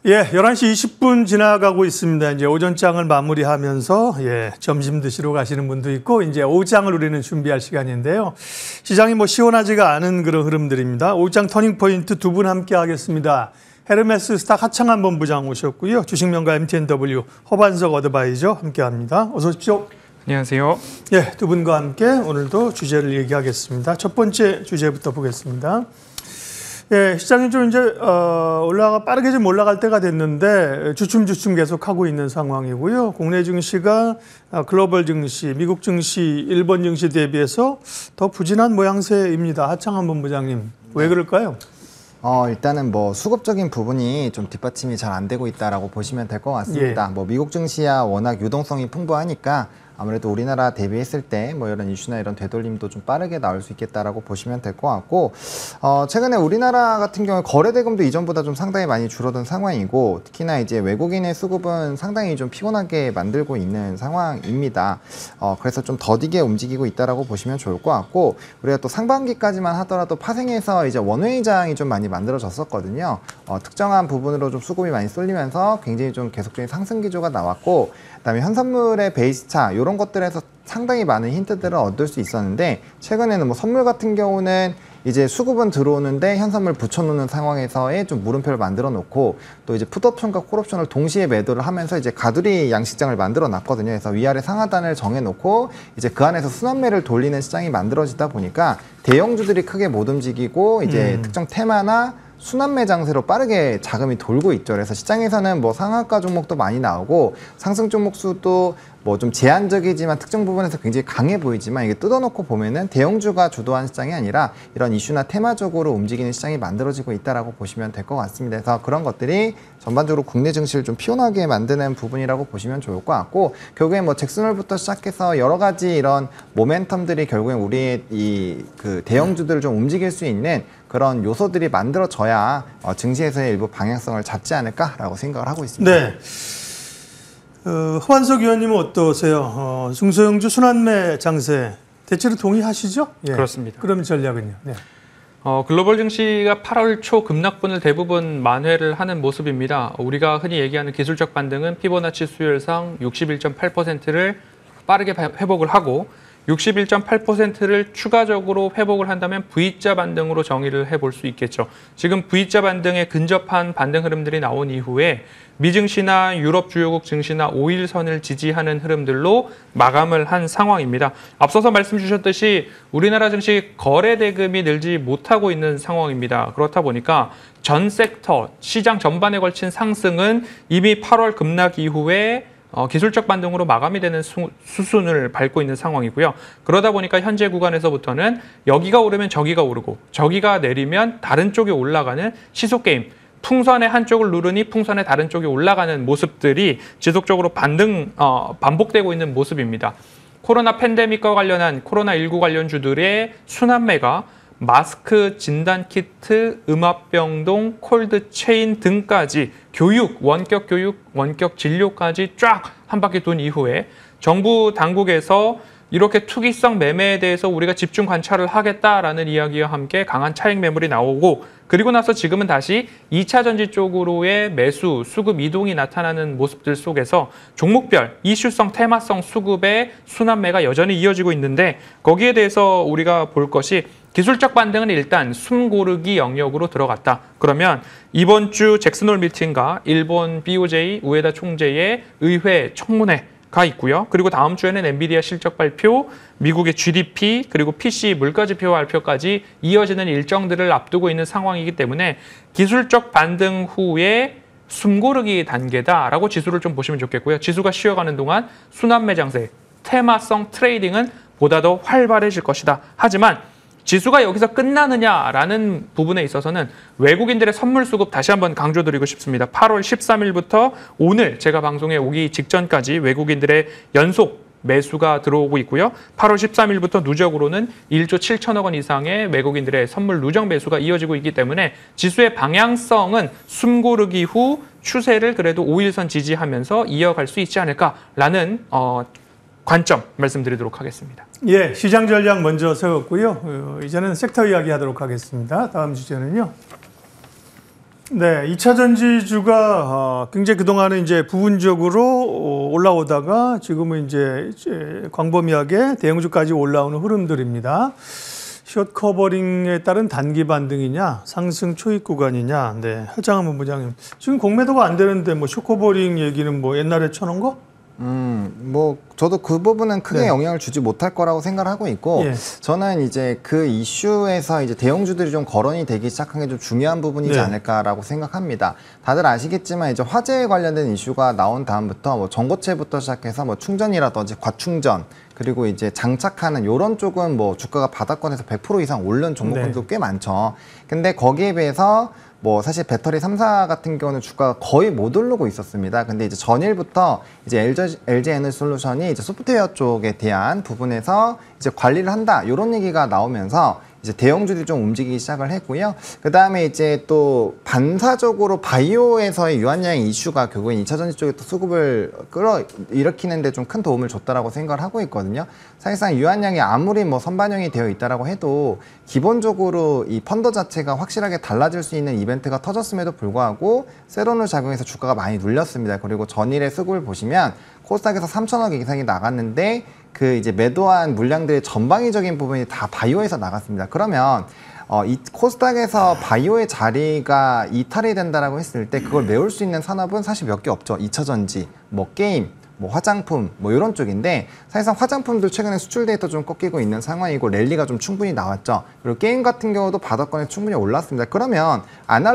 예, 11시 20분 지나가고 있습니다. 이제 오전장을 마무리하면서 점심 드시러 가시는 분도 있고 이제 오후장을 우리는 준비할 시간인데요. 시장이 시원하지가 않은 그런 흐름들입니다. 오후장 터닝포인트 두 분 함께 하겠습니다. 헤르메스 스탁 하창한 본부장 오셨고요. 주식명가 MTNW 허반석 어드바이저 함께합니다. 어서 오십시오. 안녕하세요. 예, 두 분과 함께 오늘도 주제를 얘기하겠습니다. 첫 번째 주제부터 보겠습니다. 예, 시장이 좀 이제 빠르게 좀 올라갈 때가 됐는데 주춤주춤 계속하고 있는 상황이고요. 국내 증시가 글로벌 증시, 미국 증시, 일본 증시 대비해서 더 부진한 모양새입니다. 하창한 본부장님, 왜 그럴까요? 일단은 수급적인 부분이 좀 뒷받침이 잘 안 되고 있다라고 보시면 될 것 같습니다. 예. 미국 증시야 워낙 유동성이 풍부하니까 아무래도 우리나라 대비했을 때 이런 이슈나 이런 되돌림도 좀 빠르게 나올 수 있겠다라고 보시면 될 것 같고, 최근에 우리나라 같은 경우에 거래 대금도 이전보다 좀 상당히 많이 줄어든 상황이고, 특히나 이제 외국인의 수급은 상당히 좀 피곤하게 만들고 있는 상황입니다. 그래서 좀 더디게 움직이고 있다라고 보시면 좋을 것 같고, 우리가 또 상반기까지만 하더라도 파생해서 이제 원웨이장이 좀 많이 만들어졌었거든요. 특정한 부분으로 좀 수급이 많이 쏠리면서 굉장히 좀 계속적인 상승 기조가 나왔고, 그다음에 현선물의 베이스차 이런 것들에서 상당히 많은 힌트들을 얻을 수 있었는데, 최근에는 선물 같은 경우는 이제 수급은 들어오는데 현선물 붙여놓는 상황에서의 좀 물음표를 만들어 놓고, 또 이제 풋옵션과 콜옵션을 동시에 매도를 하면서 이제 가두리 양식장을 만들어 놨거든요. 그래서 위아래 상하단을 정해 놓고 이제 그 안에서 순환매를 돌리는 시장이 만들어지다 보니까 대형주들이 크게 못 움직이고 이제 특정 테마나 순환매 장세로 빠르게 자금이 돌고 있죠. 그래서 시장에서는 상한가 종목도 많이 나오고 상승 종목 수도 좀 제한적이지만 특정 부분에서 굉장히 강해 보이지만, 이게 뜯어놓고 보면은 대형주가 주도한 시장이 아니라 이런 이슈나 테마적으로 움직이는 시장이 만들어지고 있다라고 보시면 될 것 같습니다. 그래서 그런 것들이 전반적으로 국내 증시를 좀 피곤하게 만드는 부분이라고 보시면 좋을 것 같고, 결국엔 잭슨홀부터 시작해서 여러 가지 이런 모멘텀들이 결국엔 우리의 그 대형주들을 좀 움직일 수 있는 그런 요소들이 만들어져야 증시에서의 일부 방향성을 잡지 않을까라고 생각을 하고 있습니다. 네. 허반석 의원님은 어떠세요? 중소형주 순환매 장세 대체로 동의하시죠? 예. 그렇습니다. 그럼 전략은요? 네. 글로벌 증시가 8월 초 급락분을 대부분 만회를 하는 모습입니다. 우리가 흔히 얘기하는 기술적 반등은 피보나치 수열상 61.8%를 빠르게 회복을 하고, 61.8%를 추가적으로 회복을 한다면 V자 반등으로 정의를 해볼 수 있겠죠. 지금 V자 반등에 근접한 반등 흐름들이 나온 이후에 미증시나 유럽 주요국 증시나 5일선을 지지하는 흐름들로 마감을 한 상황입니다. 앞서서 말씀 주셨듯이 우리나라 증시 거래 대금이 늘지 못하고 있는 상황입니다. 그렇다 보니까 전 섹터, 시장 전반에 걸친 상승은 이미 8월 급락 이후에 기술적 반등으로 마감이 되는 수순을 밟고 있는 상황이고요. 그러다 보니까 현재 구간에서부터는 여기가 오르면 저기가 오르고, 저기가 내리면 다른 쪽이 올라가는 시소게임, 풍선의 한쪽을 누르니 풍선의 다른 쪽이 올라가는 모습들이 지속적으로 반복되고 있는 모습입니다. 코로나 팬데믹과 관련한 코로나19 관련주들의 순환매가 마스크, 진단키트, 음압병동, 콜드체인 등까지 교육, 원격 진료까지 쫙 한 바퀴 돈 이후에 정부 당국에서 이렇게 투기성 매매에 대해서 우리가 집중 관찰을 하겠다라는 이야기와 함께 강한 차익 매물이 나오고, 그리고 나서 지금은 다시 2차 전지 쪽으로의 매수, 수급 이동이 나타나는 모습들 속에서 종목별, 이슈성, 테마성 수급의 순환매가 여전히 이어지고 있는데, 거기에 대해서 우리가 볼 것이 기술적 반등은 일단 숨고르기 영역으로 들어갔다. 그러면 이번 주 잭슨홀 미팅과 일본 BOJ, 우에다 총재의 의회 청문회가 있고요. 그리고 다음 주에는 엔비디아 실적 발표, 미국의 GDP, 그리고 PC 물가지표 발표까지 이어지는 일정들을 앞두고 있는 상황이기 때문에 기술적 반등 후에 숨고르기 단계다라고 지수를 좀 보시면 좋겠고요. 지수가 쉬어가는 동안 순환매 장세, 테마성 트레이딩은 보다 더 활발해질 것이다. 하지만 지수가 여기서 끝나느냐라는 부분에 있어서는 외국인들의 선물 수급 다시 한번 강조드리고 싶습니다. 8월 13일부터 오늘 제가 방송에 오기 직전까지 외국인들의 연속 매수가 들어오고 있고요. 8월 13일부터 누적으로는 1조 7천억 원 이상의 외국인들의 선물 누적 매수가 이어지고 있기 때문에 지수의 방향성은 숨고르기 후 추세를 그래도 5일선 지지하면서 이어갈 수 있지 않을까라는 관점 말씀드리도록 하겠습니다. 예, 시장 전략 먼저 세웠고요. 이제는 섹터 이야기 하도록 하겠습니다. 다음 주제는요. 네, 2차 전지주가 굉장히 그동안은 이제 부분적으로 올라오다가 지금은 이제 광범위하게 대형주까지 올라오는 흐름들입니다. 숏 커버링에 따른 단기 반등이냐, 상승 초입 구간이냐. 네, 하장한 본부장님. 지금 공매도가 안 되는데 뭐 숏 커버링 얘기는 뭐 옛날에 쳐놓은 거? 뭐 저도 그 부분은 크게 네. 영향을 주지 못할 거라고 생각을 하고 있고 예. 저는 이제 그 이슈에서 이제 대형주들이 좀 거론이 되기 시작한 게 좀 중요한 부분이지 네. 않을까라고 생각합니다. 다들 아시겠지만 이제 화재에 관련된 이슈가 나온 다음부터 뭐 전고체부터 시작해서 뭐 충전이라든지 과충전 그리고 이제 장착하는 요런 쪽은 뭐 주가가 바닥권에서 100% 이상 오른 종목군도 네. 꽤 많죠. 근데 거기에 비해서 뭐 사실 배터리 3사 같은 경우는 주가가 거의 못 오르고 있었습니다. 근데 이제 전일부터 이제 LG 에너지솔루션이 이제 소프트웨어 쪽에 대한 부분에서 이제 관리를 한다 이런 얘기가 나오면서 이제 대형주들이 좀 움직이기 시작을 했고요. 그 다음에 이제 또 반사적으로 바이오에서의 유한양 이슈가 결국엔 2차 전지 쪽에 또 수급을 일으키는데 좀 큰 도움을 줬다라고 생각을 하고 있거든요. 사실상 유한양이 아무리 뭐 선반영이 되어 있다라고 해도 기본적으로 이 펀더 자체가 확실하게 달라질 수 있는 이벤트가 터졌음에도 불구하고 세론을 작용해서 주가가 많이 눌렸습니다. 그리고 전일의 수급을 보시면 코스닥에서 3천억 이상이 나갔는데 그 이제 매도한 물량들의 전방위적인 부분이 다 바이오에서 나갔습니다. 그러면 이 코스닥에서 바이오의 자리가 이탈이 된다라고 했을 때 그걸 메울 수 있는 산업은 사실 몇 개 없죠. 2차 전지, 뭐 게임, 뭐 화장품 뭐 이런 쪽인데 사실상 화장품도 최근에 수출 데이터 좀 꺾이고 있는 상황이고 랠리가 좀 충분히 나왔죠. 그리고 게임 같은 경우도 바닥권에 충분히 올랐습니다. 그러면 안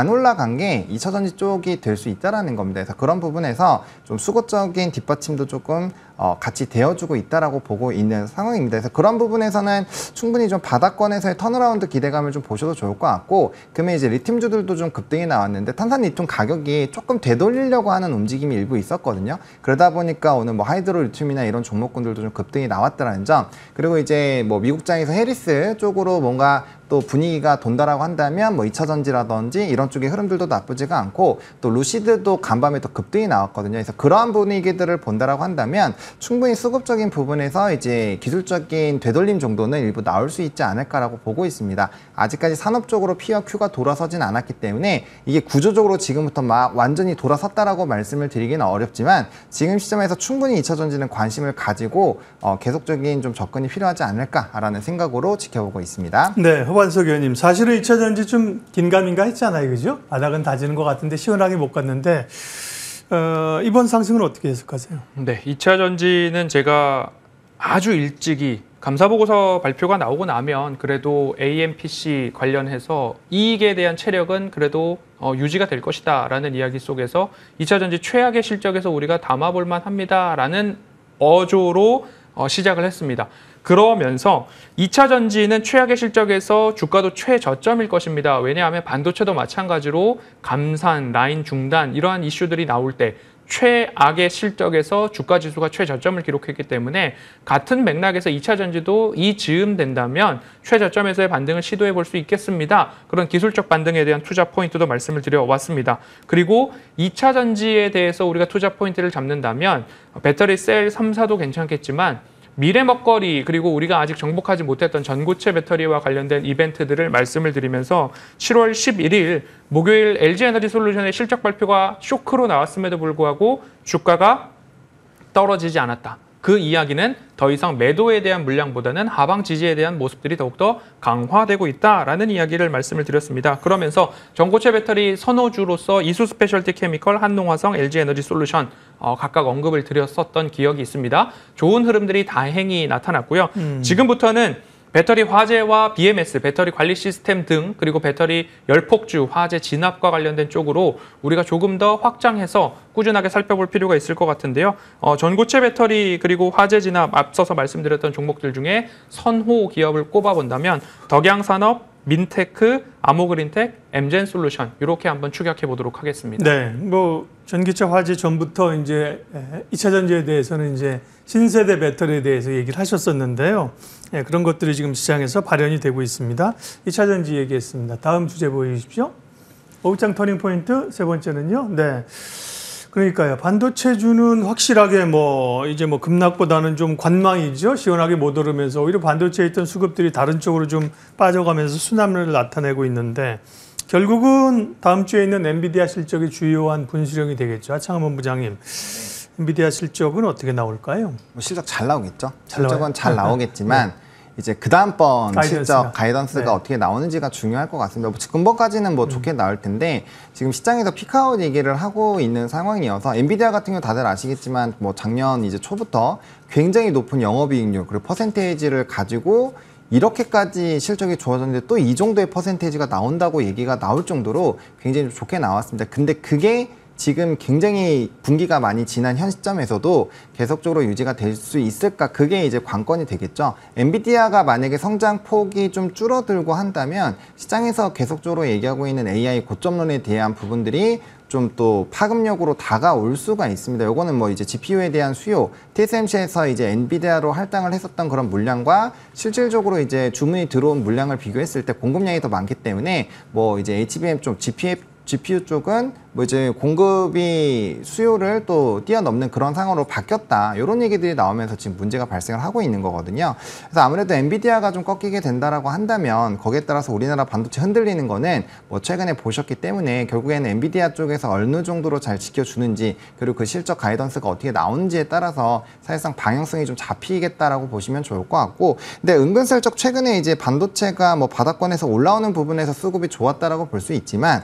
올라간 게 2차 전지 쪽이 될 수 있다라는 겁니다. 그래서 그런 부분에서 좀 수급적인 뒷받침도 조금 같이 되어주고 있다라고 보고 있는 상황입니다. 그래서 그런 부분에서는 충분히 좀 바닥권에서의 턴어라운드 기대감을 좀 보셔도 좋을 것 같고, 그러면 이제 리튬주들도 좀 급등이 나왔는데 탄산 리튬 가격이 조금 되돌리려고 하는 움직임이 일부 있었거든요. 그러다 보니까 오늘 뭐 하이드로 리튬이나 이런 종목군들도 좀 급등이 나왔다라는 점, 그리고 이제 뭐 미국장에서 해리스 쪽으로 뭔가 또 분위기가 돈다라고 한다면 뭐 2차 전지라든지 이런 쪽의 흐름들도 나쁘지가 않고, 또 루시드도 간밤에 또 급등이 나왔거든요. 그래서 그러한 분위기들을 본다라고 한다면 충분히 수급적인 부분에서 이제 기술적인 되돌림 정도는 일부 나올 수 있지 않을까라고 보고 있습니다. 아직까지 산업적으로 P와 Q가 돌아서진 않았기 때문에 이게 구조적으로 지금부터 막 완전히 돌아섰다라고 말씀을 드리기는 어렵지만, 지금 시점에서 충분히 2차 전지는 관심을 가지고 계속적인 좀 접근이 필요하지 않을까라는 생각으로 지켜보고 있습니다. 네, 허반석 의원님, 사실은 2차 전지 좀 긴가민가 했잖아요, 그죠? 바닥은 다지는 것 같은데 시원하게 못 갔는데 이번 상승은 어떻게 해석하세요? 네, 2차 전지는 제가 아주 일찍이 감사보고서 발표가 나오고 나면 그래도 AMPC 관련해서 이익에 대한 체력은 그래도 유지가 될 것이다 라는 이야기 속에서 2차 전지 최악의 실적에서 우리가 담아볼 만합니다 라는 어조로 시작을 했습니다. 그러면서 2차 전지는 최악의 실적에서 주가도 최저점일 것입니다. 왜냐하면 반도체도 마찬가지로 감산, 라인 중단 이러한 이슈들이 나올 때 최악의 실적에서 주가 지수가 최저점을 기록했기 때문에 같은 맥락에서 2차 전지도 이 즈음 된다면 최저점에서의 반등을 시도해 볼 수 있겠습니다. 그런 기술적 반등에 대한 투자 포인트도 말씀을 드려왔습니다. 그리고 2차 전지에 대해서 우리가 투자 포인트를 잡는다면 배터리 셀 3사도 괜찮겠지만 미래 먹거리, 그리고 우리가 아직 정복하지 못했던 전고체 배터리와 관련된 이벤트들을 말씀을 드리면서 7월 11일 목요일 LG에너지솔루션의 실적 발표가 쇼크로 나왔음에도 불구하고 주가가 떨어지지 않았다. 그 이야기는 더 이상 매도에 대한 물량보다는 하방 지지에 대한 모습들이 더욱더 강화되고 있다라는 이야기를 말씀을 드렸습니다. 그러면서 전고체 배터리 선호주로서 이수 스페셜티 케미컬, 한농화성, LG에너지솔루션 각각 언급을 드렸었던 기억이 있습니다. 좋은 흐름들이 다행히 나타났고요. 지금부터는 배터리 화재와 BMS, 배터리 관리 시스템 등, 그리고 배터리 열폭주, 화재 진압과 관련된 쪽으로 우리가 조금 더 확장해서 꾸준하게 살펴볼 필요가 있을 것 같은데요. 전고체 배터리 그리고 화재 진압 앞서서 말씀드렸던 종목들 중에 선호 기업을 꼽아본다면 덕양산업, 민테크, 아모그린텍, 엠젠솔루션 이렇게 한번 추격해 보도록 하겠습니다. 네, 뭐 전기차 화재 전부터 이제 2차 전지에 대해서는 이제 신세대 배터리에 대해서 얘기를 하셨었는데요. 네, 그런 것들이 지금 시장에서 발현이 되고 있습니다. 2차 전지 얘기했습니다. 다음 주제 보여주십시오. 오후장 터닝 포인트 세 번째는요. 네. 그러니까요. 반도체주는 확실하게 이제 급락보다는 좀 관망이죠. 시원하게 못 오르면서 오히려 반도체에 있던 수급들이 다른 쪽으로 좀 빠져가면서 순환을 나타내고 있는데, 결국은 다음 주에 있는 엔비디아 실적이 주요한 분수령이 되겠죠. 하창원 본부장님, 엔비디아 실적은 어떻게 나올까요? 뭐 실적 잘 나오겠죠. 잘 실적은 나와요? 잘 나오겠지만 이제 그 다음번 실적 가이던스가 네. 어떻게 나오는지가 중요할 것 같습니다. 근본까지는 뭐 좋게 나올 텐데 지금 시장에서 피크아웃 얘기를 하고 있는 상황이어서 엔비디아 같은 경우 다들 아시겠지만 뭐 작년 이제 초부터 굉장히 높은 영업이익률 그리고 퍼센테이지를 가지고 이렇게까지 실적이 좋아졌는데 또 이 정도의 퍼센테이지가 나온다고 얘기가 나올 정도로 굉장히 좀 좋게 나왔습니다. 근데 그게 지금 굉장히 분기가 많이 지난 현 시점에서도 계속적으로 유지가 될 수 있을까? 그게 이제 관건이 되겠죠. 엔비디아가 만약에 성장 폭이 좀 줄어들고 한다면 시장에서 계속적으로 얘기하고 있는 AI 고점론에 대한 부분들이 좀 또 파급력으로 다가올 수가 있습니다. 요거는 뭐 이제 GPU에 대한 수요, TSMC에서 이제 엔비디아로 할당을 했었던 그런 물량과 실질적으로 이제 주문이 들어온 물량을 비교했을 때 공급량이 더 많기 때문에 뭐 이제 HBM 쪽 GPU 쪽은 뭐 이제 공급이 수요를 또 뛰어넘는 그런 상황으로 바뀌었다. 이런 얘기들이 나오면서 지금 문제가 발생을 하고 있는 거거든요. 그래서 아무래도 엔비디아가 좀 꺾이게 된다라고 한다면 거기에 따라서 우리나라 반도체 흔들리는 거는 뭐 최근에 보셨기 때문에 결국에는 엔비디아 쪽에서 어느 정도로 잘 지켜주는지 그리고 그 실적 가이던스가 어떻게 나오는지에 따라서 사실상 방향성이 좀 잡히겠다라고 보시면 좋을 것 같고 근데 은근슬쩍 최근에 이제 반도체가 뭐 바닥권에서 올라오는 부분에서 수급이 좋았다라고 볼 수 있지만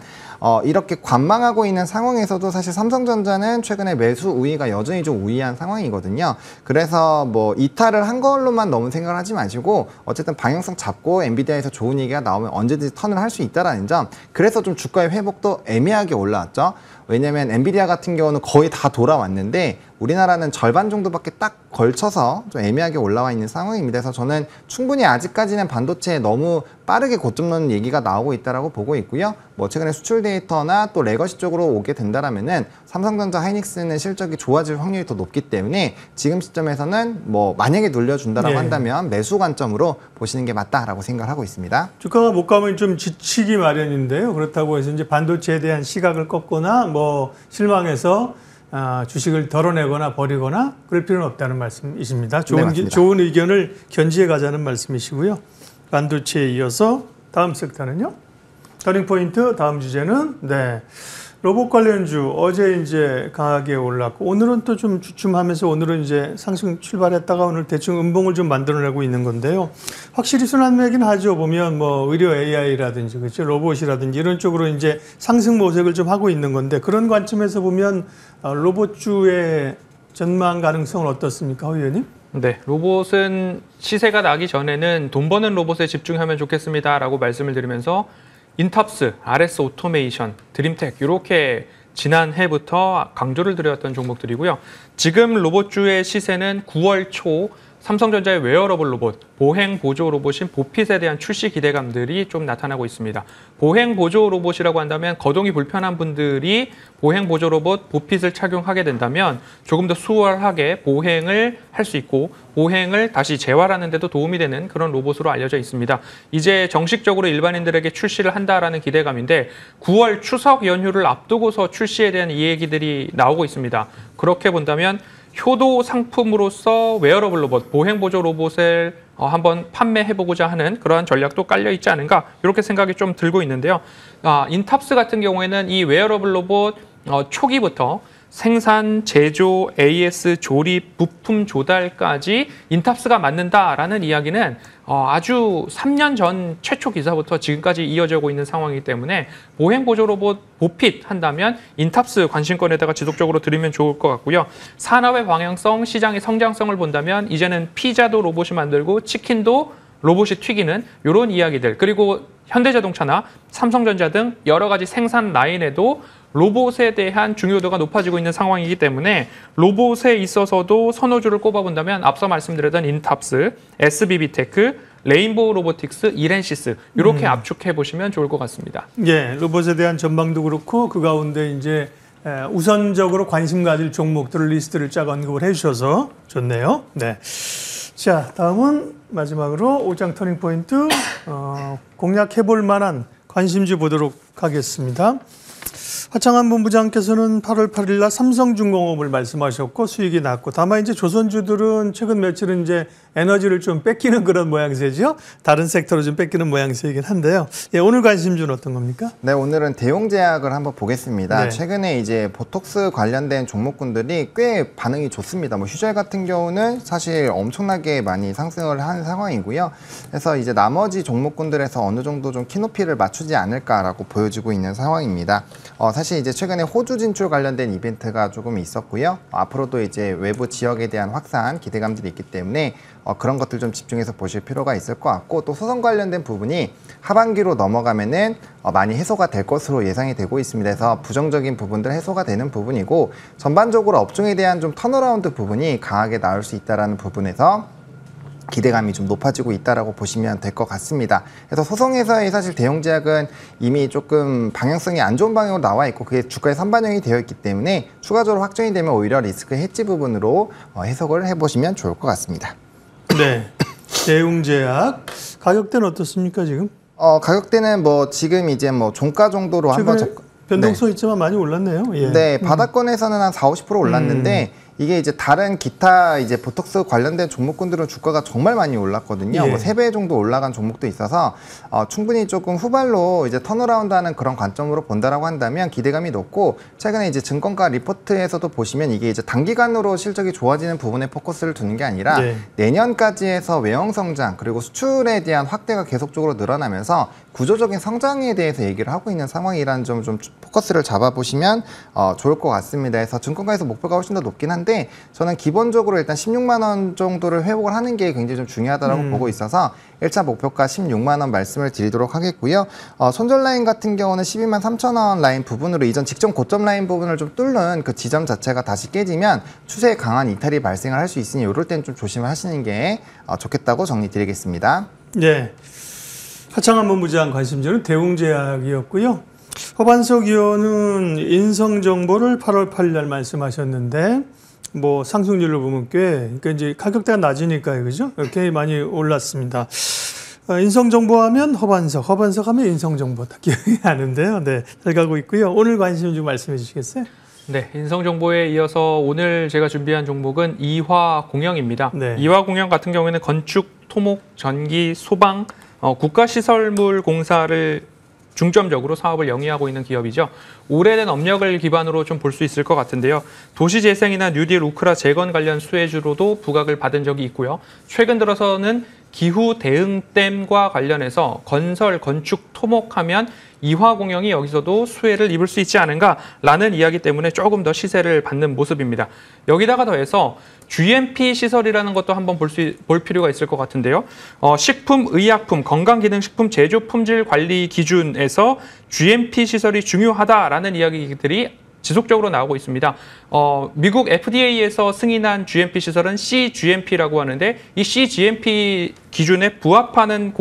이렇게 관망하고 있는 상황에서도 사실 삼성전자는 최근에 매수 우위가 여전히 좀 우위한 상황이거든요. 그래서 뭐 이탈을 한 걸로만 너무 생각을 하지 마시고 어쨌든 방향성 잡고 엔비디아에서 좋은 얘기가 나오면 언제든지 턴을 할 수 있다라는 점. 그래서 좀 주가의 회복도 애매하게 올라왔죠. 왜냐면 엔비디아 같은 경우는 거의 다 돌아왔는데 우리나라는 절반 정도밖에 딱 걸쳐서 좀 애매하게 올라와 있는 상황입니다. 그래서 저는 충분히 아직까지는 반도체에 너무 빠르게 고점 넣는 얘기가 나오고 있다라고 보고 있고요. 뭐 최근에 수출 데이터나 또 레거시 쪽으로 오게 된다라면은 삼성전자, 하이닉스는 실적이 좋아질 확률이 더 높기 때문에 지금 시점에서는 뭐 만약에 눌려준다라고 네. 한다면 매수 관점으로 보시는 게 맞다라고 생각을 하고 있습니다. 주가가 못 가면 좀 지치기 마련인데요. 그렇다고 해서 이제 반도체에 대한 시각을 꺾거나 뭐 실망해서 주식을 덜어내거나 버리거나 그럴 필요는 없다는 말씀이십니다. 좋은 의견을 견지해 가자는 말씀이시고요. 반도체에 이어서 다음 섹터는요. 터닝포인트 다음 주제는 로봇 관련주 어제 이제 강하게 올랐고 오늘은 또 좀 주춤하면서 오늘은 이제 상승 출발했다가 오늘 대충 음봉을 좀 만들어내고 있는 건데요. 확실히 순환매긴 하죠. 보면 뭐 의료 AI라든지 그렇죠. 로봇이라든지 이런 쪽으로 이제 상승 모색을 좀 하고 있는 건데 그런 관점에서 보면 로봇주의 전망 가능성은 어떻습니까, 허 의원님? 네, 로봇은 시세가 나기 전에는 돈 버는 로봇에 집중하면 좋겠습니다라고 말씀을 드리면서 인탑스, RS 오토메이션, 드림텍 이렇게 지난해부터 강조를 드렸던 종목들이고요. 지금 로봇주의 시세는 9월 초 삼성전자의 웨어러블 로봇, 보행 보조 로봇인 보핏에 대한 출시 기대감들이 좀 나타나고 있습니다. 보행 보조 로봇이라고 한다면 거동이 불편한 분들이 보행 보조 로봇 보핏을 착용하게 된다면 조금 더 수월하게 보행을 할 수 있고 보행을 다시 재활하는 데도 도움이 되는 그런 로봇으로 알려져 있습니다. 이제 정식적으로 일반인들에게 출시를 한다라는 기대감인데 9월 추석 연휴를 앞두고서 출시에 대한 이야기들이 나오고 있습니다. 그렇게 본다면 효도 상품으로서 웨어러블 로봇, 보행 보조 로봇을 한번 판매해보고자 하는 그러한 전략도 깔려 있지 않은가 이렇게 생각이 좀 들고 있는데요. 인탑스 같은 경우에는 이 웨어러블 로봇 초기부터 생산, 제조, AS, 조립, 부품 조달까지 인탑스가 맡는다라는 이야기는 아주 3년 전 최초 기사부터 지금까지 이어져 오고 있는 상황이기 때문에 보행 보조 로봇 보핏 한다면 인탑스 관심권에다가 지속적으로 들으면 좋을 것 같고요. 산업의 방향성, 시장의 성장성을 본다면 이제는 피자도 로봇이 만들고 치킨도 로봇이 튀기는 이런 이야기들 그리고 현대자동차나 삼성전자 등 여러 가지 생산 라인에도 로봇에 대한 중요도가 높아지고 있는 상황이기 때문에 로봇에 있어서도 선호주를 꼽아본다면 앞서 말씀드렸던 인탑스, SBB테크, 레인보우 로보틱스, 이렌시스 이렇게 압축해 보시면 좋을 것 같습니다. 예, 로봇에 대한 전망도 그렇고 그 가운데 이제 우선적으로 관심 가질 종목들을 리스트를 쫙 언급을 해주셔서 좋네요. 네. 자, 다음은 마지막으로 오장 터닝 포인트 공략해볼 만한 관심주 보도록 하겠습니다. 하창한 본부장께서는 8월 8일 날 삼성중공업을 말씀하셨고 수익이 났고 다만 이제 조선주들은 최근 며칠은 이제 에너지를 좀 뺏기는 그런 모양새죠. 다른 섹터로 좀 뺏기는 모양새이긴 한데요. 예, 오늘 관심주는 어떤 겁니까? 네, 오늘은 대용제약을 한번 보겠습니다. 네. 최근에 이제 보톡스 관련된 종목군들이 꽤 반응이 좋습니다. 뭐 휴젤 같은 경우는 사실 엄청나게 많이 상승을 한 상황이고요. 그래서 이제 나머지 종목군들에서 어느 정도 좀 키높이를 맞추지 않을까라고 보여지고 있는 상황입니다. 사실 이제 최근에 호주 진출 관련된 이벤트가 조금 있었고요. 앞으로도 이제 외부 지역에 대한 확산 기대감들이 있기 때문에 그런 것들 좀 집중해서 보실 필요가 있을 것 같고 또 소송 관련된 부분이 하반기로 넘어가면은 많이 해소가 될 것으로 예상이 되고 있습니다. 그래서 부정적인 부분들 해소가 되는 부분이고 전반적으로 업종에 대한 좀 턴어라운드 부분이 강하게 나올 수 있다는 부분에서 기대감이 좀 높아지고 있다라고 보시면 될 것 같습니다. 그래서 소송에서의 사실 대용제약은 이미 조금 방향성이 안 좋은 방향으로 나와 있고 그게 주가에 선반영이 되어 있기 때문에 추가적으로 확정이 되면 오히려 리스크 해지 부분으로 해석을 해보시면 좋을 것 같습니다. 네. 대용제약 가격대는 어떻습니까 지금? 가격대는 뭐 지금 이제 뭐 종가 정도로 한번 변동성 있지만 많이 올랐네요. 예. 네, 바닥권에서는 한 40-50% 올랐는데 이게 이제 다른 기타 이제 보톡스 관련된 종목군들은 주가가 정말 많이 올랐거든요. 예. 뭐 3배 정도 올라간 종목도 있어서 충분히 조금 후발로 이제 턴어라운드하는 그런 관점으로 본다라고 한다면 기대감이 높고 최근에 이제 증권가 리포트에서도 보시면 이게 이제 단기간으로 실적이 좋아지는 부분에 포커스를 두는 게 아니라 예. 내년까지 해서 외형 성장 그리고 수출에 대한 확대가 계속적으로 늘어나면서 구조적인 성장에 대해서 얘기를 하고 있는 상황이라는 점 좀 포커스를 잡아보시면 좋을 것 같습니다. 그래서 증권가에서 목표가 훨씬 더 높긴 한데 저는 기본적으로 일단 16만 원 정도를 회복을 하는 게 굉장히 좀 중요하다고 보고 있어서 1차 목표가 16만 원 말씀을 드리도록 하겠고요. 손절 라인 같은 경우는 12만 3천 원 라인 부분으로 이전 직전 고점 라인 부분을 좀 뚫는 그 지점 자체가 다시 깨지면 추세에 강한 이탈이 발생을 할 수 있으니 이럴 땐 좀 조심을 하시는 게 좋겠다고 정리 드리겠습니다. 네. 하창한 본부장 관심주는 대웅제약이었고요. 허반석 의원은 인성정보를 8월 8일 날 말씀하셨는데 뭐 상승률로 보면 꽤 그러니까 이제 가격대가 낮으니까요, 그죠? 이렇게 많이 올랐습니다. 인성정보하면 허반석 하면 인성정보 다 기억이 나는데요. 네, 잘 가고 있고요. 오늘 관심 좀 말씀해 주시겠어요? 네, 인성정보에 이어서 오늘 제가 준비한 종목은 이화공영입니다. 네. 이화공영 같은 경우에는 건축, 토목, 전기, 소방, 국가시설물 공사를 중점적으로 사업을 영위하고 있는 기업이죠. 오래된 업력을 기반으로 좀 볼 수 있을 것 같은데요. 도시재생이나 뉴딜, 우크라 재건 관련 수혜주로도 부각을 받은 적이 있고요. 최근 들어서는 기후 대응댐과 관련해서 건설, 건축, 토목하면 이화공영이 여기서도 수혜를 입을 수 있지 않은가라는 이야기 때문에 조금 더 시세를 받는 모습입니다. 여기다가 더해서 GMP 시설이라는 것도 한번 볼 필요가 있을 것 같은데요. 식품, 의약품, 건강기능식품 제조 품질 관리 기준에서 GMP 시설이 중요하다라는 이야기들이 지속적으로 나오고 있습니다. 미국 FDA에서 승인한 GMP 시설은 CGMP라고 하는데 이 CGMP 기준에 부합하는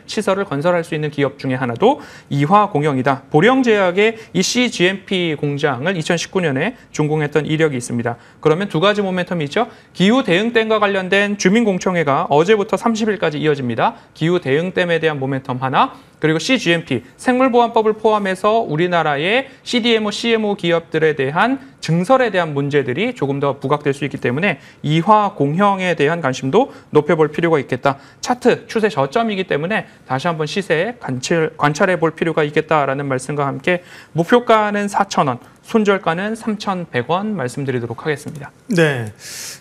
시설을 건설할 수 있는 기업 중에 하나도 이화공영이다. 보령제약의 이 CGMP 공장을 2019년에 준공했던 이력이 있습니다. 그러면 두 가지 모멘텀이 있죠. 기후 대응댐과 관련된 주민공청회가 어제부터 30일까지 이어집니다. 기후 대응댐에 대한 모멘텀 하나, 그리고 CGMP, 생물보안법을 포함해서 우리나라의 CDMO, CMO 기업들에 대한 증설에 대한 문제들이 조금 더 부각될 수 있기 때문에 이화공영에 대한 관심도 높여볼 필요가 있겠다. 차트, 추세 저점이기 때문에 다시 한번 시세에 관찰해 볼 필요가 있겠다라는 말씀과 함께 목표가는 4,000원, 손절가는 3,100원 말씀드리도록 하겠습니다. 네.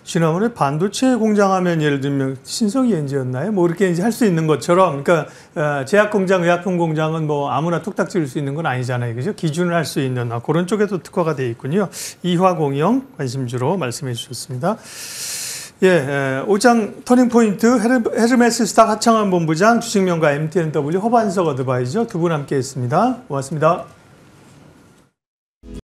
지난번에 반도체 공장하면 예를 들면 신성이엔지였나요? 뭐 이렇게 이제 할 수 있는 것처럼, 그러니까 제약 공장, 의약품 공장은 뭐 아무나 뚝딱 지을 수 있는 건 아니잖아요, 그죠? 기준을 할 수 있는 그런 쪽에도 특화가 되어 있군요. 이화공영 관심주로 말씀해 주셨습니다. 예, 오장 터닝포인트 헤르메스 스탁 하창한 본부장, 주식명가 MTNW 허반석 어드바이저 두 분 함께했습니다. 고맙습니다.